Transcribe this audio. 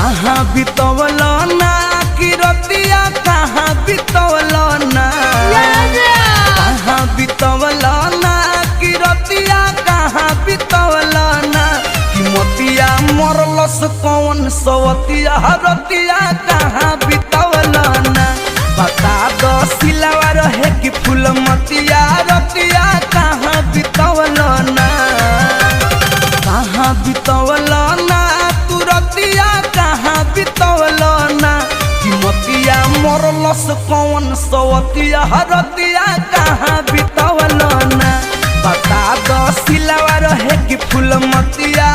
कहाँ बितवल ना कि रतिया कहाँ बितवल ना कहाँ बितवल ना कि रतिया कहाँ बितवल ना कि मोतिया मरलस कौन सवतिया रतिया कहाँ बितवल ना बता दो सिलवा रहे कि फूल मतिया रतिया कहाँ बितवल ना कहाँ बितवल ना तू रतिया कहाँ बितवल ना कि मोतिया मरलस कौन सवतिया रतिया कहाँ बितवल ना बता दो सिलवा रहे कि फूल मतिया